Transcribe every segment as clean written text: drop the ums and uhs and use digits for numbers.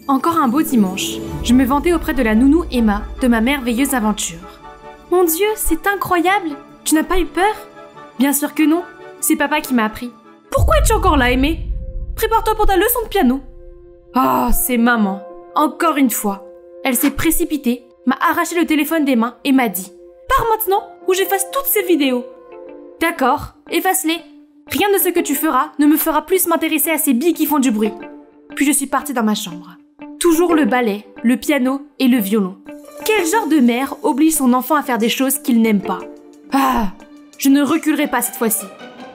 Encore un beau dimanche. Je me vantais auprès de la nounou Emma de ma merveilleuse aventure. Mon Dieu, c'est incroyable! Tu n'as pas eu peur? Bien sûr que non. C'est papa qui m'a appris. Pourquoi es-tu encore là, Aimée? Prépare-toi pour ta leçon de piano. Oh, c'est maman. Encore une fois. Elle s'est précipitée, m'a arraché le téléphone des mains et m'a dit « Pars maintenant ou j'efface toutes ces vidéos. » D'accord, efface-les. Rien de ce que tu feras ne me fera plus m'intéresser à ces billes qui font du bruit. Puis je suis partie dans ma chambre. Toujours le ballet, le piano et le violon. Quel genre de mère oblige son enfant à faire des choses qu'il n'aime pas? Ah, je ne reculerai pas cette fois-ci.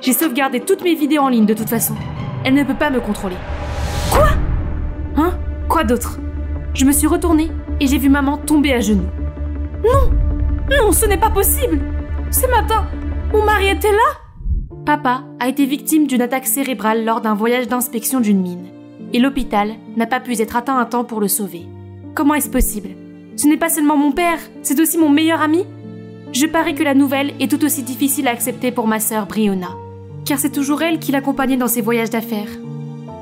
J'ai sauvegardé toutes mes vidéos en ligne de toute façon. Elle ne peut pas me contrôler. Quoi? Hein? Quoi d'autre? Je me suis retournée et j'ai vu maman tomber à genoux. Non! Non, ce n'est pas possible! Ce matin, mon mari était là? Papa a été victime d'une attaque cérébrale lors d'un voyage d'inspection d'une mine. Et l'hôpital n'a pas pu être atteint à temps pour le sauver. Comment est-ce possible? Ce n'est pas seulement mon père, c'est aussi mon meilleur ami? Je parie que la nouvelle est tout aussi difficile à accepter pour ma sœur Brionna, car c'est toujours elle qui l'accompagnait dans ses voyages d'affaires.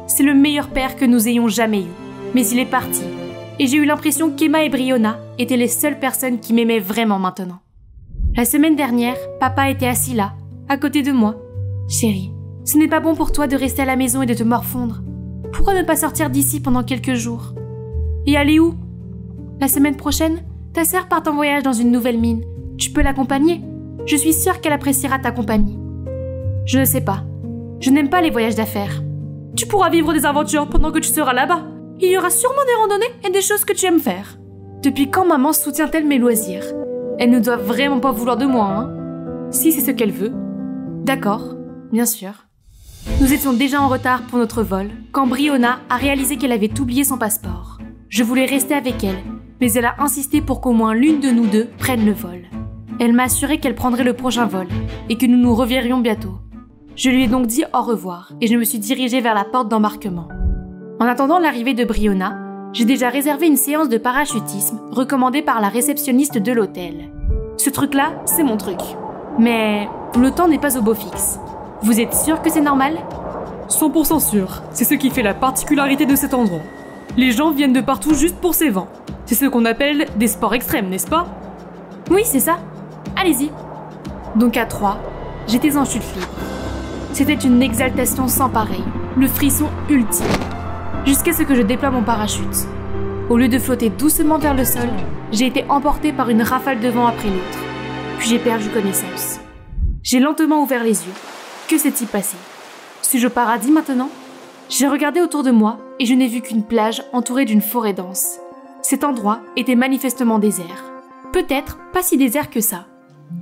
C'est le meilleur père que nous ayons jamais eu, mais il est parti, et j'ai eu l'impression qu'Emma et Brionna étaient les seules personnes qui m'aimaient vraiment maintenant. La semaine dernière, papa était assis là, à côté de moi. Chérie, ce n'est pas bon pour toi de rester à la maison et de te morfondre. Pourquoi ne pas sortir d'ici pendant quelques jours? Et aller où? La semaine prochaine, ta sœur part en voyage dans une nouvelle mine. Tu peux l'accompagner? Je suis sûre qu'elle appréciera ta compagnie. Je ne sais pas. Je n'aime pas les voyages d'affaires. Tu pourras vivre des aventures pendant que tu seras là-bas. Il y aura sûrement des randonnées et des choses que tu aimes faire. Depuis quand maman soutient-elle mes loisirs? Elle ne doit vraiment pas vouloir de moi, hein? Si c'est ce qu'elle veut. D'accord, bien sûr. Nous étions déjà en retard pour notre vol quand Brionna a réalisé qu'elle avait oublié son passeport. Je voulais rester avec elle, mais elle a insisté pour qu'au moins l'une de nous deux prenne le vol. Elle m'a assuré qu'elle prendrait le prochain vol et que nous nous reverrions bientôt. Je lui ai donc dit au revoir et je me suis dirigée vers la porte d'embarquement. En attendant l'arrivée de Brionna, j'ai déjà réservé une séance de parachutisme recommandée par la réceptionniste de l'hôtel. Ce truc-là, c'est mon truc. Mais le temps n'est pas au beau fixe. Vous êtes sûr que c'est normal? 100% sûr. C'est ce qui fait la particularité de cet endroit. Les gens viennent de partout juste pour ces vents. C'est ce qu'on appelle des sports extrêmes, n'est-ce pas? Oui, c'est ça. Allez-y. Donc à 3, j'étais en chute libre. C'était une exaltation sans pareil, le frisson ultime, jusqu'à ce que je déploie mon parachute. Au lieu de flotter doucement vers le sol, j'ai été emportée par une rafale de vent après l'autre. Puis j'ai perdu connaissance. J'ai lentement ouvert les yeux. Que s'est-il passé? Suis-je au paradis maintenant? J'ai regardé autour de moi et je n'ai vu qu'une plage entourée d'une forêt dense. Cet endroit était manifestement désert. Peut-être pas si désert que ça.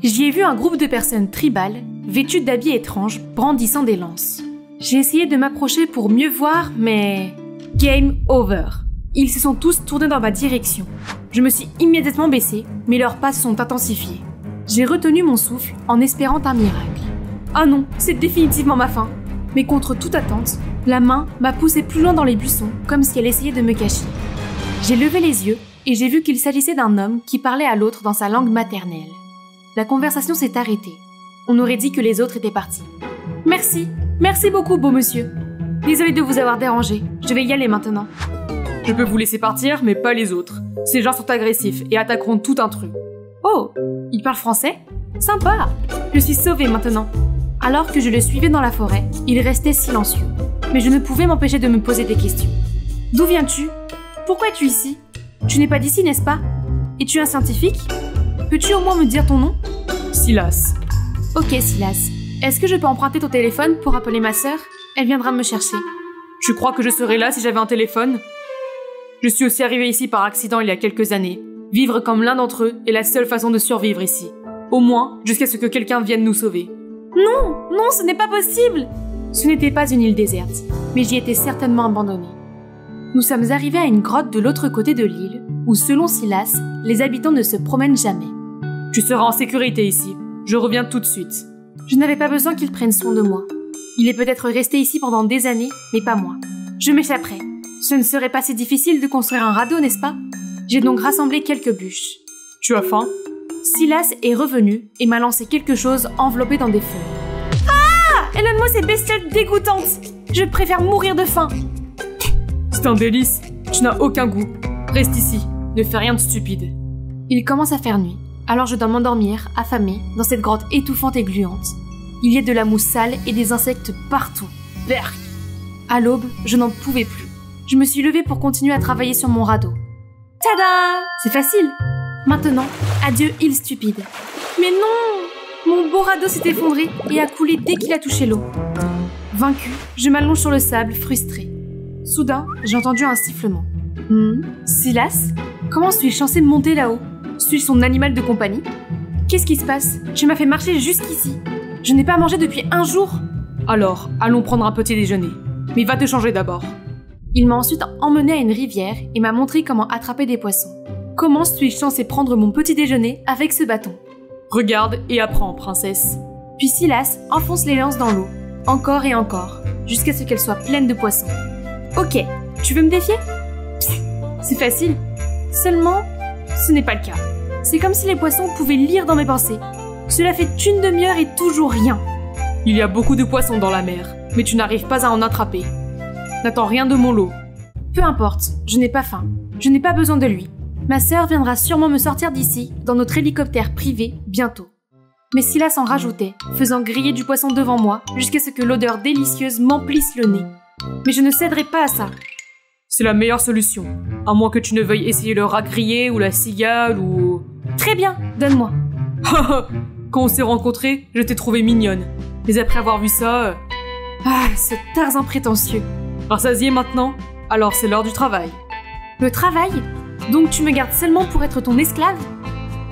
J'y ai vu un groupe de personnes tribales, vêtues d'habits étranges, brandissant des lances. J'ai essayé de m'approcher pour mieux voir, mais... Game over. Ils se sont tous tournés dans ma direction. Je me suis immédiatement baissée, mais leurs pas se sont intensifiés. J'ai retenu mon souffle en espérant un miracle. Ah non, c'est définitivement ma fin. Mais contre toute attente, la main m'a poussée plus loin dans les buissons, comme si elle essayait de me cacher. J'ai levé les yeux et j'ai vu qu'il s'agissait d'un homme qui parlait à l'autre dans sa langue maternelle. La conversation s'est arrêtée. On aurait dit que les autres étaient partis. Merci, merci beaucoup, beau monsieur. Désolée de vous avoir dérangé, je vais y aller maintenant. Je peux vous laisser partir, mais pas les autres. Ces gens sont agressifs et attaqueront tout intrus. Oh, il parle français? Sympa. Je suis sauvée maintenant. Alors que je le suivais dans la forêt, il restait silencieux. Mais je ne pouvais m'empêcher de me poser des questions. D'où viens-tu? Pourquoi es-tu ici? Tu n'es pas d'ici, n'est-ce pas? Es-tu un scientifique? Peux-tu au moins me dire ton nom? Silas. Ok, Silas. Est-ce que je peux emprunter ton téléphone pour appeler ma sœur? Elle viendra me chercher. Tu crois que je serais là si j'avais un téléphone? Je suis aussi arrivé ici par accident il y a quelques années. Vivre comme l'un d'entre eux est la seule façon de survivre ici. Au moins, jusqu'à ce que quelqu'un vienne nous sauver. Non, non, ce n'est pas possible! Ce n'était pas une île déserte, mais j'y étais certainement abandonnée. Nous sommes arrivés à une grotte de l'autre côté de l'île, où selon Silas, les habitants ne se promènent jamais. Tu seras en sécurité ici. Je reviens tout de suite. Je n'avais pas besoin qu'il prenne soin de moi. Il est peut-être resté ici pendant des années, mais pas moi. Je m'échapperai. Ce ne serait pas si difficile de construire un radeau, n'est-ce pas? J'ai donc rassemblé quelques bûches. Tu as faim? Silas est revenu et m'a lancé quelque chose enveloppé dans des feuilles. Ah! Éloigne-moi ces bestioles dégoûtantes! Je préfère mourir de faim! C'est un délice. Tu n'as aucun goût. Reste ici. Ne fais rien de stupide. Il commence à faire nuit, alors je dois m'endormir, affamée, dans cette grotte étouffante et gluante. Il y a de la mousse sale et des insectes partout. Berk. À l'aube, je n'en pouvais plus. Je me suis levée pour continuer à travailler sur mon radeau. Tada! C'est facile. Maintenant, adieu île stupide. Mais non! Mon beau radeau s'est effondré et a coulé dès qu'il a touché l'eau. Vaincue, je m'allonge sur le sable, frustrée. Soudain, j'ai entendu un sifflement. Silas? Comment suis-je censée monter là-haut? Suis-je son animal de compagnie? Qu'est-ce qui se passe? Tu m'as fait marcher jusqu'ici. Je n'ai pas mangé depuis un jour. Alors, allons prendre un petit déjeuner. Mais va te changer d'abord. Il m'a ensuite emmené à une rivière et m'a montré comment attraper des poissons. Comment suis-je censée prendre mon petit déjeuner avec ce bâton? Regarde et apprends, princesse. Puis Silas enfonce les lances dans l'eau, encore et encore, jusqu'à ce qu'elles soient pleines de poissons. Ok, tu veux me défier? Psst, c'est facile. Seulement, ce n'est pas le cas. C'est comme si les poissons pouvaient lire dans mes pensées. Cela fait une demi-heure et toujours rien. Il y a beaucoup de poissons dans la mer, mais tu n'arrives pas à en attraper. N'attends rien de mon lot. Peu importe, je n'ai pas faim. Je n'ai pas besoin de lui. Ma sœur viendra sûrement me sortir d'ici, dans notre hélicoptère privé, bientôt. Mais Silas en rajoutait, faisant griller du poisson devant moi, jusqu'à ce que l'odeur délicieuse m'emplisse le nez. Mais je ne céderai pas à ça. C'est la meilleure solution, à moins que tu ne veuilles essayer le rat grillé ou la cigale ou... Très bien, donne-moi. Quand on s'est rencontrés, je t'ai trouvée mignonne. Mais après avoir vu ça... Ah, ce Tarzan prétentieux. Rassasié maintenant? Alors c'est l'heure du travail. Le travail? Donc tu me gardes seulement pour être ton esclave?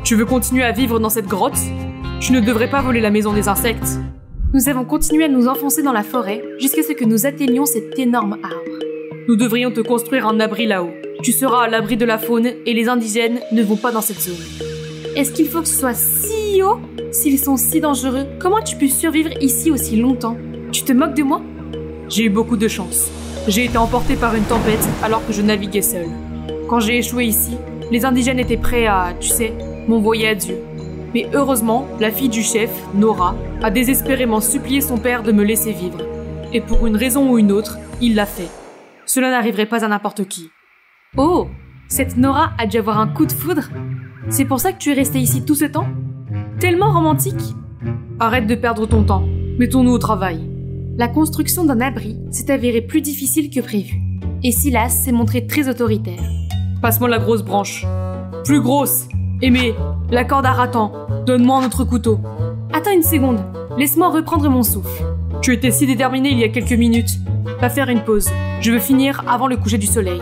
Tu veux continuer à vivre dans cette grotte? Tu ne devrais pas voler la maison des insectes. Nous avons continué à nous enfoncer dans la forêt jusqu'à ce que nous atteignions cet énorme arbre. Nous devrions te construire un abri là-haut. Tu seras à l'abri de la faune et les indigènes ne vont pas dans cette zone. Est-ce qu'il faut que ce soit si haut? S'ils sont si dangereux, comment tu peux survivre ici aussi longtemps? Tu te moques de moi? J'ai eu beaucoup de chance. J'ai été emportée par une tempête alors que je naviguais seule. Quand j'ai échoué ici, les indigènes étaient prêts à, tu sais, m'envoyer à Dieu. Mais heureusement, la fille du chef, Nora, a désespérément supplié son père de me laisser vivre. Et pour une raison ou une autre, il l'a fait. Cela n'arriverait pas à n'importe qui. Oh, cette Nora a dû avoir un coup de foudre. C'est pour ça que tu es restée ici tout ce temps? Tellement romantique. Arrête de perdre ton temps. Mettons-nous au travail. La construction d'un abri s'est avérée plus difficile que prévu. Et Silas s'est montré très autoritaire. Passe-moi la grosse branche. Plus grosse. Aimé, la corde à ratan. Donne-moi un autre couteau. Attends une seconde. Laisse-moi reprendre mon souffle. Tu étais si déterminé il y a quelques minutes. Va faire une pause. Je veux finir avant le coucher du soleil.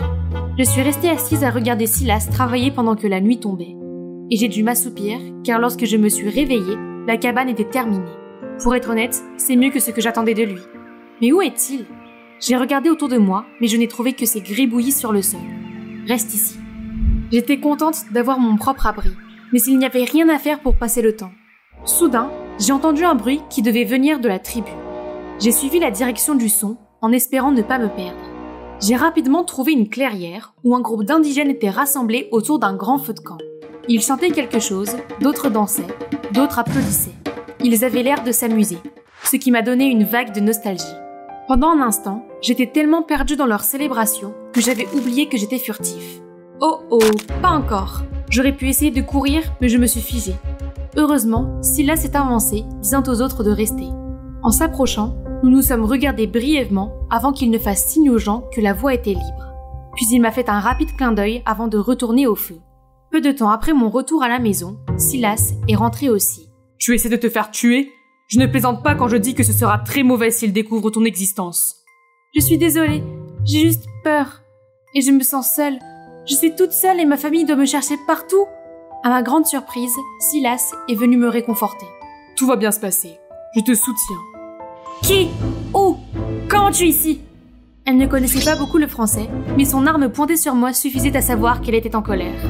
Je suis restée assise à regarder Silas travailler pendant que la nuit tombait. Et j'ai dû m'assoupir, car lorsque je me suis réveillée, la cabane était terminée. Pour être honnête, c'est mieux que ce que j'attendais de lui. Mais où est-il? J'ai regardé autour de moi, mais je n'ai trouvé que ses gribouillis sur le sol. Reste ici. J'étais contente d'avoir mon propre abri, mais il n'y avait rien à faire pour passer le temps. Soudain, j'ai entendu un bruit qui devait venir de la tribu. J'ai suivi la direction du son, en espérant ne pas me perdre. J'ai rapidement trouvé une clairière où un groupe d'indigènes était rassemblé autour d'un grand feu de camp. Ils chantaient quelque chose, d'autres dansaient, d'autres applaudissaient. Ils avaient l'air de s'amuser, ce qui m'a donné une vague de nostalgie. Pendant un instant, j'étais tellement perdue dans leur célébration que j'avais oublié que j'étais furtif. Oh oh, pas encore. J'aurais pu essayer de courir, mais je me suis figée. Heureusement, Silas s'est avancé, disant aux autres de rester. En s'approchant, nous nous sommes regardés brièvement avant qu'il ne fasse signe aux gens que la voie était libre. Puis il m'a fait un rapide clin d'œil avant de retourner au feu. Peu de temps après mon retour à la maison, Silas est rentré aussi. Tu essaies de te faire tuer? Je ne plaisante pas quand je dis que ce sera très mauvais s'il découvre ton existence. Je suis désolée, j'ai juste peur. Et je me sens seule. Je suis toute seule et ma famille doit me chercher partout. À ma grande surprise, Silas est venu me réconforter. Tout va bien se passer. Je te soutiens. Qui? Où? Comment tu es ici? Elle ne connaissait pas beaucoup le français, mais son arme pointée sur moi suffisait à savoir qu'elle était en colère.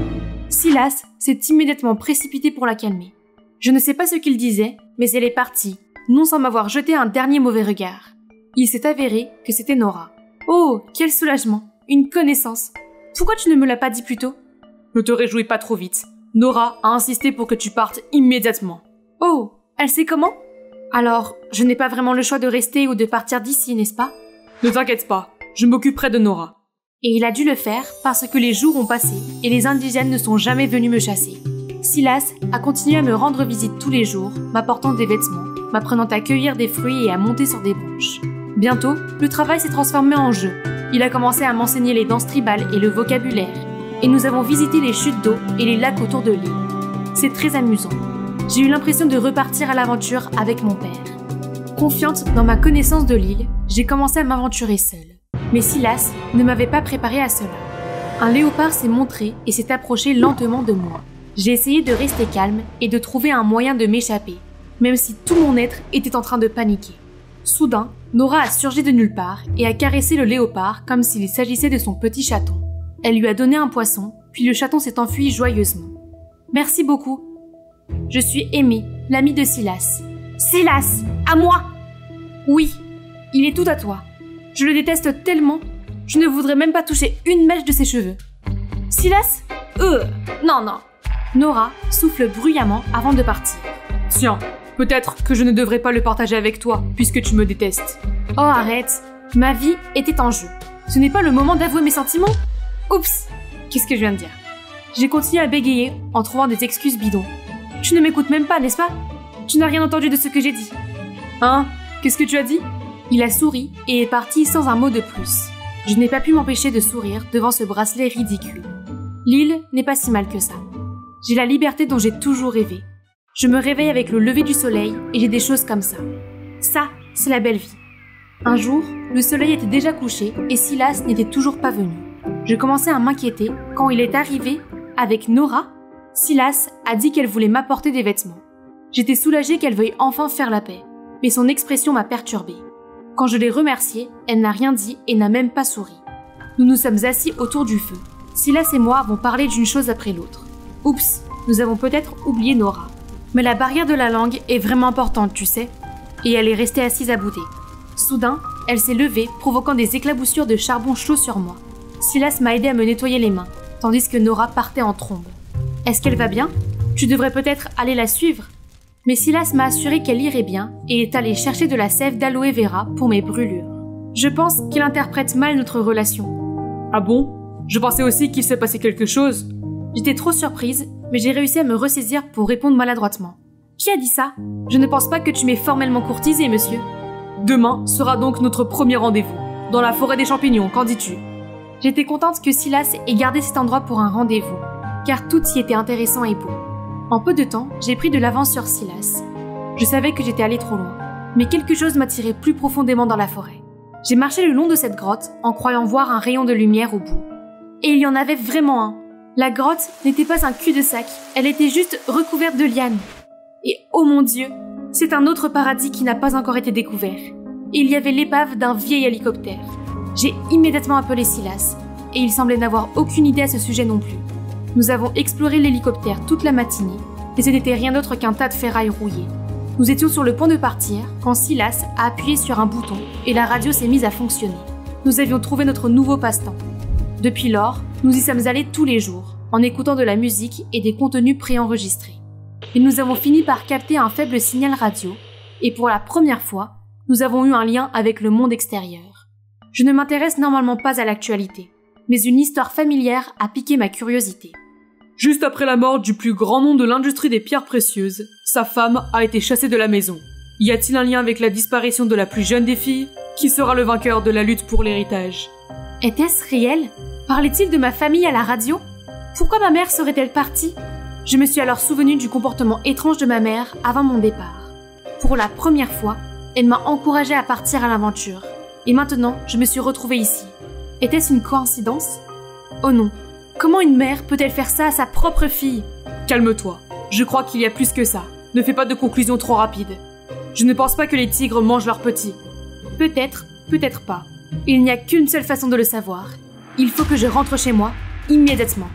Silas s'est immédiatement précipité pour la calmer. Je ne sais pas ce qu'il disait, mais elle est partie, non sans m'avoir jeté un dernier mauvais regard. Il s'est avéré que c'était Nora. Oh, quel soulagement! Une connaissance! Pourquoi tu ne me l'as pas dit plus tôt? Ne te réjouis pas trop vite. Nora a insisté pour que tu partes immédiatement. Oh, elle sait comment? Alors, je n'ai pas vraiment le choix de rester ou de partir d'ici, n'est-ce pas? Ne t'inquiète pas, je m'occuperai de Nora. Et il a dû le faire parce que les jours ont passé et les indigènes ne sont jamais venus me chasser. Silas a continué à me rendre visite tous les jours, m'apportant des vêtements, m'apprenant à cueillir des fruits et à monter sur des branches. Bientôt, le travail s'est transformé en jeu. Il a commencé à m'enseigner les danses tribales et le vocabulaire. Et nous avons visité les chutes d'eau et les lacs autour de l'île. C'est très amusant. J'ai eu l'impression de repartir à l'aventure avec mon père. Confiante dans ma connaissance de l'île, j'ai commencé à m'aventurer seule. Mais Silas ne m'avait pas préparé à cela. Un léopard s'est montré et s'est approché lentement de moi. J'ai essayé de rester calme et de trouver un moyen de m'échapper, même si tout mon être était en train de paniquer. Soudain, Nora a surgi de nulle part et a caressé le léopard comme s'il s'agissait de son petit chaton. Elle lui a donné un poisson, puis le chaton s'est enfui joyeusement. « Merci beaucoup. Je suis Amy, l'amie de Silas. »« Silas, à moi !»« Oui, il est tout à toi. Je le déteste tellement, je ne voudrais même pas toucher une mèche de ses cheveux. »« Silas ? Non. » Nora souffle bruyamment avant de partir. « Tiens, peut-être que je ne devrais pas le partager avec toi, puisque tu me détestes. » « Oh, arrête. Ma vie était en jeu. Ce n'est pas le moment d'avouer mes sentiments. Oups, qu'est-ce que je viens de dire ? J'ai continué à bégayer en trouvant des excuses bidons. Tu ne m'écoutes même pas, n'est-ce pas ? Tu n'as rien entendu de ce que j'ai dit. Hein ? Qu'est-ce que tu as dit ? Il a souri et est parti sans un mot de plus. Je n'ai pas pu m'empêcher de sourire devant ce bracelet ridicule. L'île n'est pas si mal que ça. J'ai la liberté dont j'ai toujours rêvé. Je me réveille avec le lever du soleil et j'ai des choses comme ça. Ça, c'est la belle vie. Un jour, le soleil était déjà couché et Silas n'était toujours pas venu. Je commençais à m'inquiéter quand il est arrivé avec Nora. Silas a dit qu'elle voulait m'apporter des vêtements. J'étais soulagée qu'elle veuille enfin faire la paix, mais son expression m'a perturbée. Quand je l'ai remerciée, elle n'a rien dit et n'a même pas souri. Nous nous sommes assis autour du feu. Silas et moi avons parlé d'une chose après l'autre. Oups, nous avons peut-être oublié Nora. Mais la barrière de la langue est vraiment importante, tu sais. Et elle est restée assise à bouder. Soudain, elle s'est levée, provoquant des éclaboussures de charbon chaud sur moi. Silas m'a aidé à me nettoyer les mains, tandis que Nora partait en trombe. Est-ce qu'elle va bien ? Tu devrais peut-être aller la suivre. Mais Silas m'a assuré qu'elle irait bien et est allé chercher de la sève d'aloe vera pour mes brûlures. Je pense qu'il interprète mal notre relation. Ah bon ? Je pensais aussi qu'il se passait quelque chose. J'étais trop surprise, mais j'ai réussi à me ressaisir pour répondre maladroitement. Qui a dit ça ? Je ne pense pas que tu m'aies formellement courtisé, monsieur. Demain sera donc notre premier rendez-vous. Dans la forêt des champignons, qu'en dis-tu ? J'étais contente que Silas ait gardé cet endroit pour un rendez-vous, car tout y était intéressant et beau. En peu de temps, j'ai pris de l'avance sur Silas. Je savais que j'étais allée trop loin, mais quelque chose m'attirait plus profondément dans la forêt. J'ai marché le long de cette grotte en croyant voir un rayon de lumière au bout. Et il y en avait vraiment un. La grotte n'était pas un cul-de-sac, elle était juste recouverte de lianes. Et oh mon Dieu, c'est un autre paradis qui n'a pas encore été découvert. Il y avait l'épave d'un vieil hélicoptère. J'ai immédiatement appelé Silas, et il semblait n'avoir aucune idée à ce sujet non plus. Nous avons exploré l'hélicoptère toute la matinée, et ce n'était rien d'autre qu'un tas de ferrailles rouillées. Nous étions sur le point de partir quand Silas a appuyé sur un bouton et la radio s'est mise à fonctionner. Nous avions trouvé notre nouveau passe-temps. Depuis lors, nous y sommes allés tous les jours, en écoutant de la musique et des contenus préenregistrés. Et nous avons fini par capter un faible signal radio, et pour la première fois, nous avons eu un lien avec le monde extérieur. Je ne m'intéresse normalement pas à l'actualité, mais une histoire familière a piqué ma curiosité. Juste après la mort du plus grand nom de l'industrie des pierres précieuses, sa femme a été chassée de la maison. Y a-t-il un lien avec la disparition de la plus jeune des filles ? Qui sera le vainqueur de la lutte pour l'héritage ? Était-ce réel ? Parlait-il de ma famille à la radio ? Pourquoi ma mère serait-elle partie ? Je me suis alors souvenue du comportement étrange de ma mère avant mon départ. Pour la première fois, elle m'a encouragée à partir à l'aventure. Et maintenant, je me suis retrouvée ici. Était-ce une coïncidence ? Oh non. Comment une mère peut-elle faire ça à sa propre fille ? Calme-toi. Je crois qu'il y a plus que ça. Ne fais pas de conclusions trop rapides. Je ne pense pas que les tigres mangent leurs petits. Peut-être, peut-être pas. Il n'y a qu'une seule façon de le savoir. Il faut que je rentre chez moi, immédiatement.